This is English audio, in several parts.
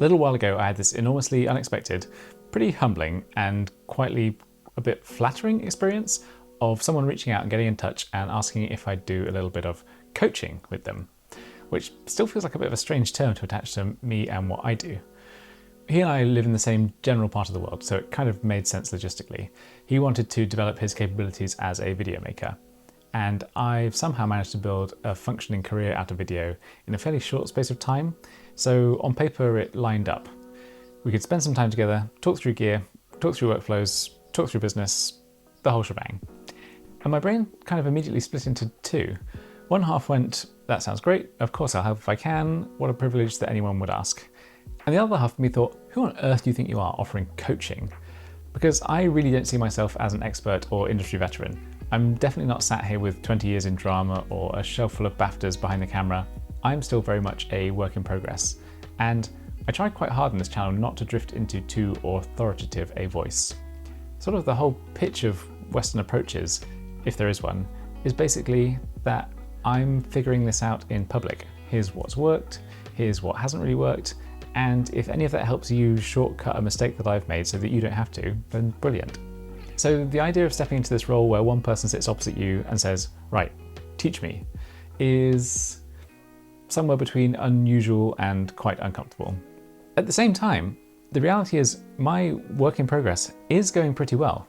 little while ago, I had this enormously unexpected, pretty humbling and quietly a bit flattering experience of someone reaching out and getting in touch and asking if I'd do a little bit of coaching with them, which still feels like a bit of a strange term to attach to me and what I do. He and I live in the same general part of the world, so it kind of made sense logistically. He wanted to develop his capabilities as a video maker, and I've somehow managed to build a functioning career out of video in a fairly short space of time, so on paper it lined up. We could spend some time together, talk through gear, talk through workflows, talk through business, the whole shebang. And my brain kind of immediately split into two. One half went, that sounds great, of course I'll help if I can, what a privilege that anyone would ask. And the other half of me thought, who on earth do you think you are offering coaching? Because I really don't see myself as an expert or industry veteran. I'm definitely not sat here with 20 years in drama or a shelf full of BAFTAs behind the camera. I'm still very much a work in progress. And I tried quite hard on this channel not to drift into too authoritative a voice. Sort of the whole pitch of Western approaches, if there is one, is basically that I'm figuring this out in public. Here's what's worked, here's what hasn't really worked, and if any of that helps you shortcut a mistake that I've made so that you don't have to, then brilliant. So the idea of stepping into this role where one person sits opposite you and says, right, teach me, is somewhere between unusual and quite uncomfortable. At the same time, the reality is my work in progress is going pretty well.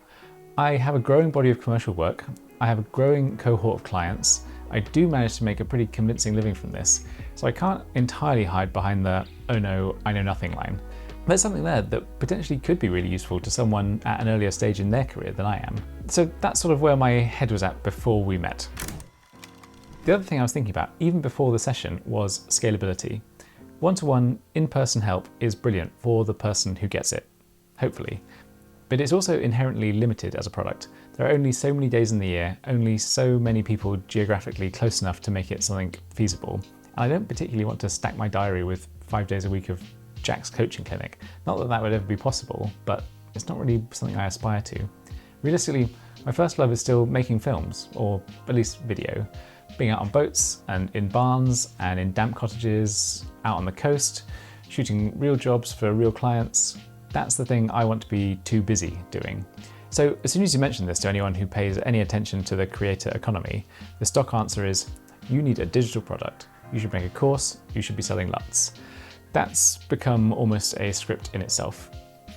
I have a growing body of commercial work, I have a growing cohort of clients, I do manage to make a pretty convincing living from this, so I can't entirely hide behind the, oh no, I know nothing line. There's something there that potentially could be really useful to someone at an earlier stage in their career than I am. So that's sort of where my head was at before we met. The other thing I was thinking about, even before the session, was scalability. One-to-one in-person help is brilliant for the person who gets it, hopefully. But it's also inherently limited as a product. There are only so many days in the year, only so many people geographically close enough to make it something feasible. And I don't particularly want to stack my diary with 5 days a week of Jack's coaching clinic. Not that that would ever be possible, but it's not really something I aspire to. Realistically, my first love is still making films, or at least video. Being out on boats and in barns and in damp cottages, out on the coast, shooting real jobs for real clients. That's the thing I want to be too busy doing. So as soon as you mention this to anyone who pays any attention to the creator economy, the stock answer is, you need a digital product. You should make a course, you should be selling lots. That's become almost a script in itself.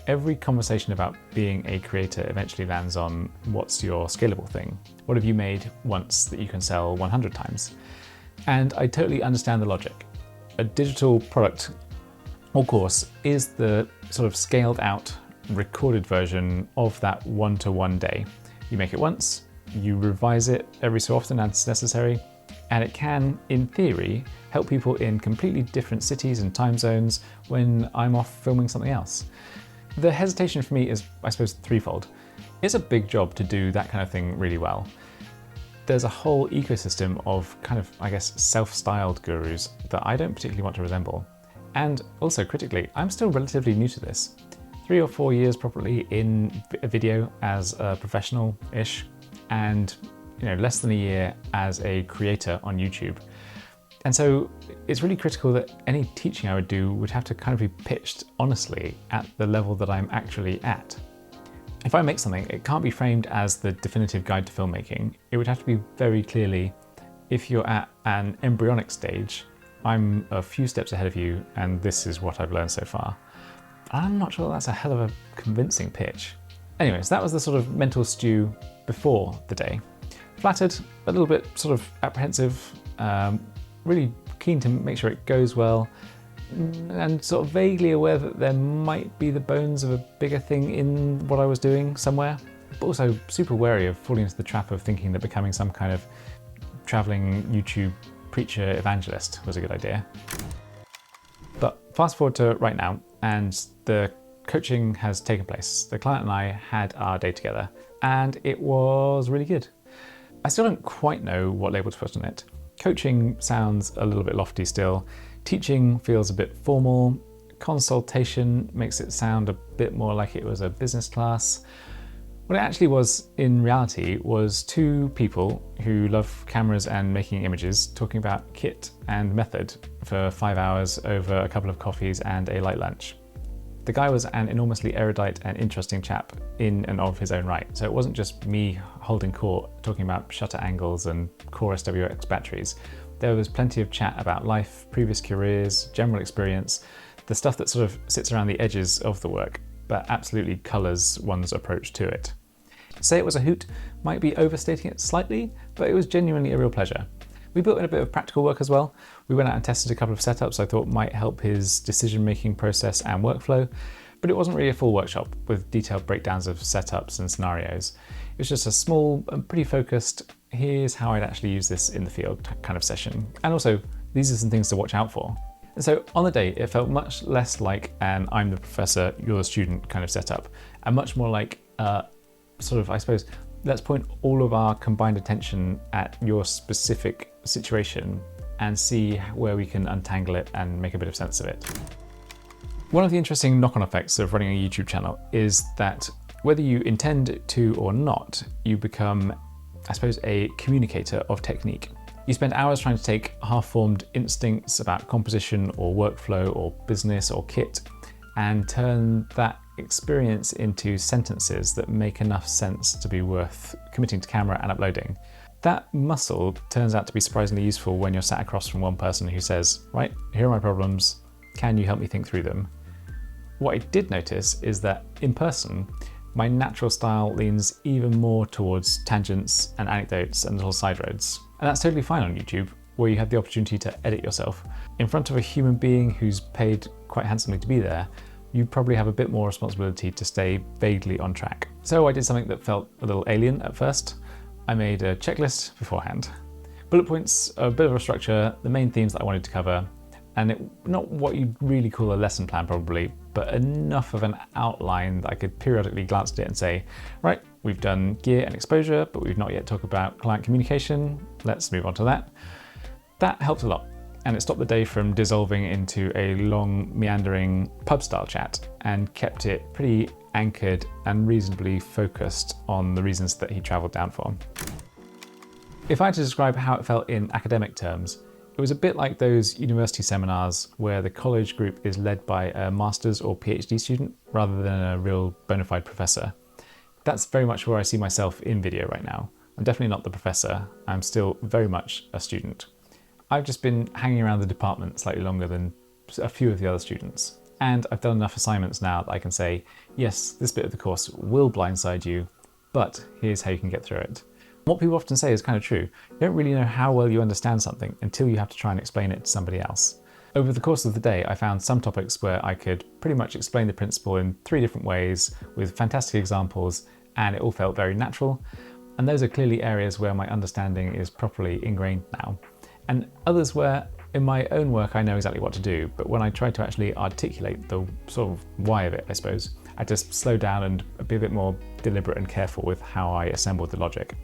Every conversation about being a creator eventually lands on, what's your scalable thing? What have you made once that you can sell 100 times? And I totally understand the logic. A digital product or course is the sort of scaled out, recorded version of that one-to-one day. You make it once, you revise it every so often as necessary, and it can, in theory, help people in completely different cities and time zones when I'm off filming something else. The hesitation for me is, I suppose, threefold. It's a big job to do that kind of thing really well. There's a whole ecosystem of kind of, I guess, self-styled gurus that I don't particularly want to resemble. And also, critically, I'm still relatively new to this. 3 or 4 years probably in video as a professional-ish, and less than a year as a creator on YouTube. And so it's really critical that any teaching I would do would have to kind of be pitched honestly at the level that I'm actually at. If I make something, it can't be framed as the definitive guide to filmmaking. It would have to be very clearly, if you're at an embryonic stage, I'm a few steps ahead of you and this is what I've learned so far. I'm not sure that's a hell of a convincing pitch. Anyways, that was the sort of mental stew before the day. Flattered, a little bit sort of apprehensive, really keen to make sure it goes well, and sort of vaguely aware that there might be the bones of a bigger thing in what I was doing somewhere, but also super wary of falling into the trap of thinking that becoming some kind of traveling YouTube preacher evangelist was a good idea. But fast forward to right now, and the coaching has taken place. The client and I had our day together, and it was really good. I still don't quite know what label to put on it. Coaching sounds a little bit lofty still. Teaching feels a bit formal. Consultation makes it sound a bit more like it was a business class. What it actually was in reality was two people who love cameras and making images talking about kit and method for 5 hours over a couple of coffees and a light lunch. The guy was an enormously erudite and interesting chap in and of his own right, so it wasn't just me holding court talking about shutter angles and core SWX batteries. There was plenty of chat about life, previous careers, general experience, the stuff that sort of sits around the edges of the work, but absolutely colours one's approach to it. To say it was a hoot might be overstating it slightly, but it was genuinely a real pleasure. We built in a bit of practical work as well. We went out and tested a couple of setups I thought might help his decision-making process and workflow, but it wasn't really a full workshop with detailed breakdowns of setups and scenarios. It was just a small and pretty focused, here's how I'd actually use this in the field kind of session. And also, these are some things to watch out for. And so on the day, it felt much less like an I'm the professor, you're the student kind of setup, and much more like sort of, I suppose, let's point all of our combined attention at your specific situation and see where we can untangle it and make a bit of sense of it. One of the interesting knock-on effects of running a YouTube channel is that whether you intend to or not, you become, I suppose, a communicator of technique. You spend hours trying to take half-formed instincts about composition or workflow or business or kit and turn that experience into sentences that make enough sense to be worth committing to camera and uploading. That muscle turns out to be surprisingly useful when you're sat across from one person who says, right, here are my problems, can you help me think through them? What I did notice is that in person, my natural style leans even more towards tangents and anecdotes and little side roads. And that's totally fine on YouTube, where you have the opportunity to edit yourself. In front of a human being who's paid quite handsomely to be there, you probably have a bit more responsibility to stay vaguely on track. So I did something that felt a little alien at first. I made a checklist beforehand. Bullet points, a bit of a structure, the main themes that I wanted to cover, and not what you'd really call a lesson plan probably, but enough of an outline that I could periodically glance at it and say, right, we've done gear and exposure, but we've not yet talked about client communication. Let's move on to that. That helped a lot, and it stopped the day from dissolving into a long, meandering pub-style chat and kept it pretty anchored and reasonably focused on the reasons that he travelled down for. If I had to describe how it felt in academic terms, it was a bit like those university seminars where the college group is led by a master's or PhD student rather than a real bona fide professor. That's very much where I see myself in video right now. I'm definitely not the professor, I'm still very much a student. I've just been hanging around the department slightly longer than a few of the other students. And I've done enough assignments now that I can say, yes, this bit of the course will blindside you, but here's how you can get through it. What people often say is kind of true. You don't really know how well you understand something until you have to try and explain it to somebody else. Over the course of the day, I found some topics where I could pretty much explain the principle in 3 different ways with fantastic examples, and it all felt very natural. And those are clearly areas where my understanding is properly ingrained now. And others where in my own work I know exactly what to do, but when I try to actually articulate the sort of why of it, I suppose, I just slow down and be a bit more deliberate and careful with how I assemble the logic.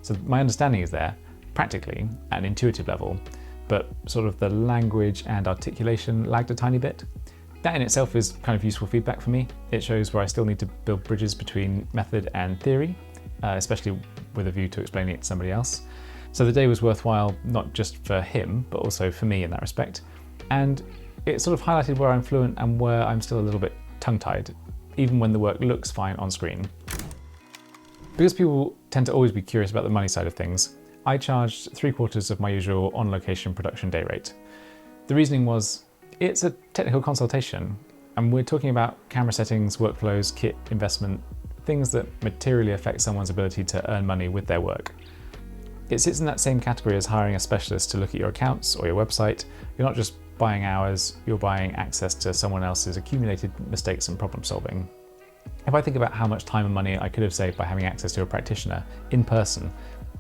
So my understanding is there, practically, at an intuitive level, but sort of the language and articulation lagged a tiny bit. That in itself is kind of useful feedback for me. It shows where I still need to build bridges between method and theory, especially with a view to explaining it to somebody else. So the day was worthwhile, not just for him, but also for me in that respect. And it sort of highlighted where I'm fluent and where I'm still a little bit tongue-tied, even when the work looks fine on screen. Because people tend to always be curious about the money side of things, I charged 3/4 of my usual on-location production day rate. The reasoning was, it's a technical consultation, and we're talking about camera settings, workflows, kit, investment, things that materially affect someone's ability to earn money with their work. It sits in that same category as hiring a specialist to look at your accounts or your website. You're not just buying hours, you're buying access to someone else's accumulated mistakes and problem solving. If I think about how much time and money I could have saved by having access to a practitioner in person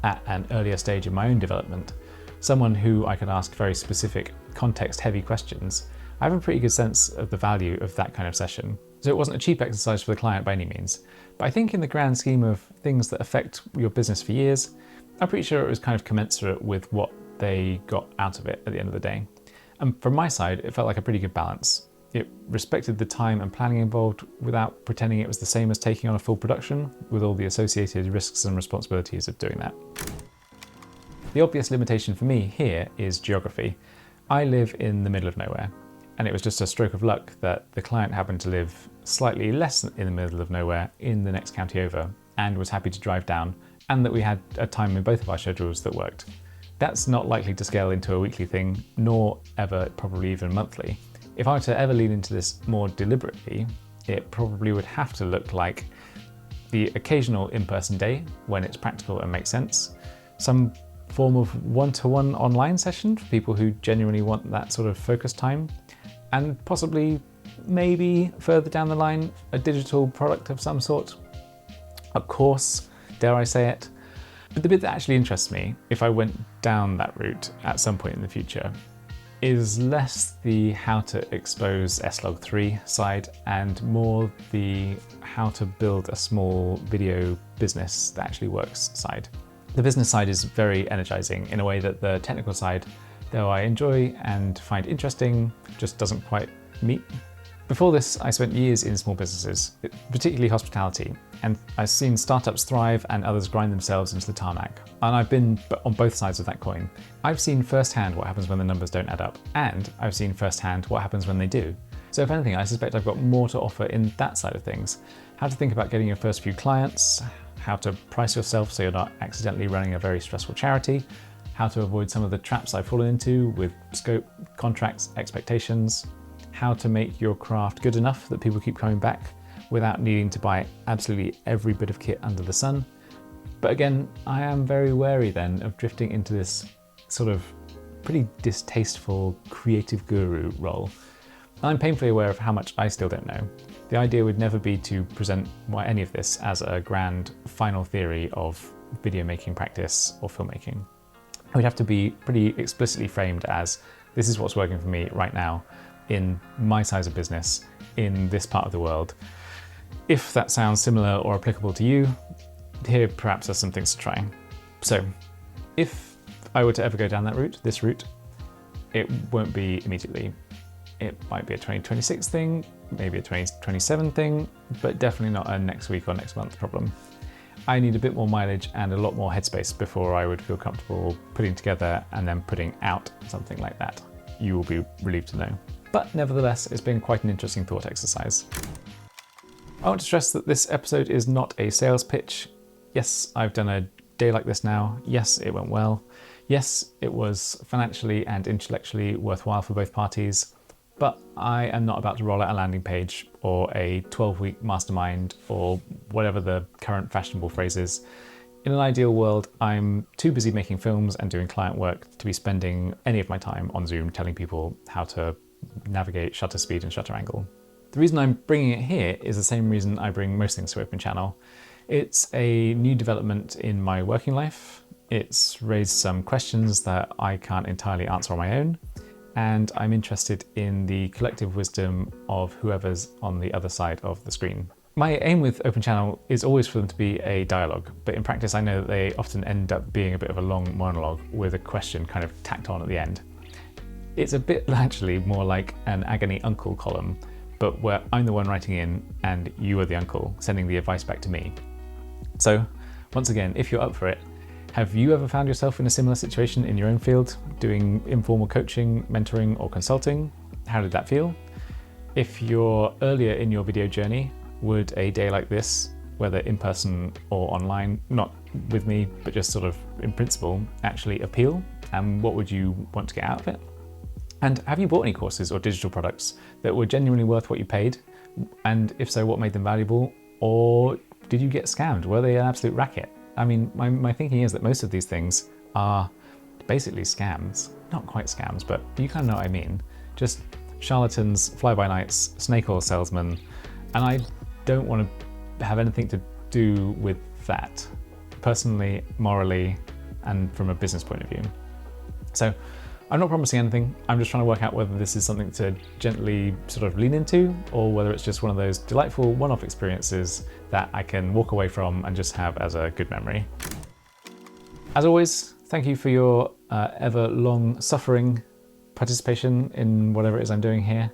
at an earlier stage in my own development, someone who I could ask very specific, context-heavy questions, I have a pretty good sense of the value of that kind of session. So it wasn't a cheap exercise for the client by any means, but I think in the grand scheme of things that affect your business for years, I'm pretty sure it was kind of commensurate with what they got out of it at the end of the day. And from my side, it felt like a pretty good balance. It respected the time and planning involved without pretending it was the same as taking on a full production, with all the associated risks and responsibilities of doing that. The obvious limitation for me here is geography. I live in the middle of nowhere, and it was just a stroke of luck that the client happened to live slightly less in the middle of nowhere in the next county over and was happy to drive down, and that we had a time in both of our schedules that worked. That's not likely to scale into a weekly thing, nor ever probably even monthly. If I were to ever lean into this more deliberately, it probably would have to look like the occasional in-person day when it's practical and makes sense, some form of one-to-one online session for people who genuinely want that sort of focus time, and possibly, maybe further down the line, a digital product of some sort, a course, dare I say it. But the bit that actually interests me, if I went down that route at some point in the future, is less the how to expose S-Log3 side and more the how to build a small video business that actually works side. The business side is very energizing in a way that the technical side, though I enjoy and find interesting, just doesn't quite meet. Before this, I spent years in small businesses, particularly hospitality, and I've seen startups thrive and others grind themselves into the tarmac. And I've been on both sides of that coin. I've seen firsthand what happens when the numbers don't add up, and I've seen firsthand what happens when they do. So if anything, I suspect I've got more to offer in that side of things. How to think about getting your first few clients, how to price yourself so you're not accidentally running a very stressful charity, how to avoid some of the traps I've fallen into with scope, contracts, expectations, how to make your craft good enough that people keep coming back without needing to buy absolutely every bit of kit under the sun. But again, I am very wary then of drifting into this sort of pretty distasteful creative guru role. I'm painfully aware of how much I still don't know. The idea would never be to present any of this as a grand final theory of video making practice or filmmaking. It would have to be pretty explicitly framed as, this is what's working for me right now in my size of business in this part of the world. If that sounds similar or applicable to you, here perhaps are some things to try. So if I were to ever go down that route, this route, it won't be immediately. It might be a 2026 thing, maybe a 2027 thing, but definitely not a next week or next month problem. I need a bit more mileage and a lot more headspace before I would feel comfortable putting together and then putting out something like that. You will be relieved to know. But nevertheless, it's been quite an interesting thought exercise. I want to stress that this episode is not a sales pitch. Yes, I've done a day like this now. Yes, it went well. Yes, it was financially and intellectually worthwhile for both parties. But I am not about to roll out a landing page or a 12-week mastermind or whatever the current fashionable phrase is. In an ideal world, I'm too busy making films and doing client work to be spending any of my time on Zoom telling people how to navigate shutter speed and shutter angle. The reason I'm bringing it here is the same reason I bring most things to Open Channel. It's a new development in my working life. It's raised some questions that I can't entirely answer on my own, and I'm interested in the collective wisdom of whoever's on the other side of the screen. My aim with Open Channel is always for them to be a dialogue, but in practice I know that they often end up being a bit of a long monologue with a question kind of tacked on at the end. It's a bit actually more like an agony uncle column, but where I'm the one writing in and you are the uncle sending the advice back to me. So once again, if you're up for it, have you ever found yourself in a similar situation in your own field, doing informal coaching, mentoring, or consulting? How did that feel? If you're earlier in your video journey, would a day like this, whether in person or online, not with me, but just sort of in principle, actually appeal? And what would you want to get out of it? And have you bought any courses or digital products that were genuinely worth what you paid? And if so, what made them valuable? Or did you get scammed? Were they an absolute racket? I mean, my thinking is that most of these things are basically scams. Not quite scams, but you kind of know what I mean. Just charlatans, fly-by-nights, snake oil salesmen. And I don't want to have anything to do with that, personally, morally, and from a business point of view. So I'm not promising anything. I'm just trying to work out whether this is something to gently sort of lean into, or whether it's just one of those delightful one-off experiences that I can walk away from and just have as a good memory. As always, thank you for your ever long suffering participation in whatever it is I'm doing here.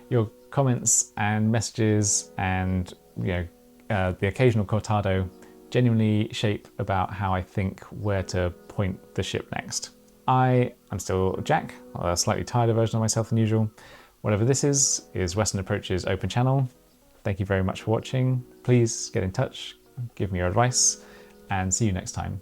Your comments and messages and the occasional cortado genuinely shape about how I think where to point the ship next. I am still Jack, a slightly tireder version of myself than usual. Whatever this is Western Approach's open channel. Thank you very much for watching. Please get in touch, give me your advice, and see you next time.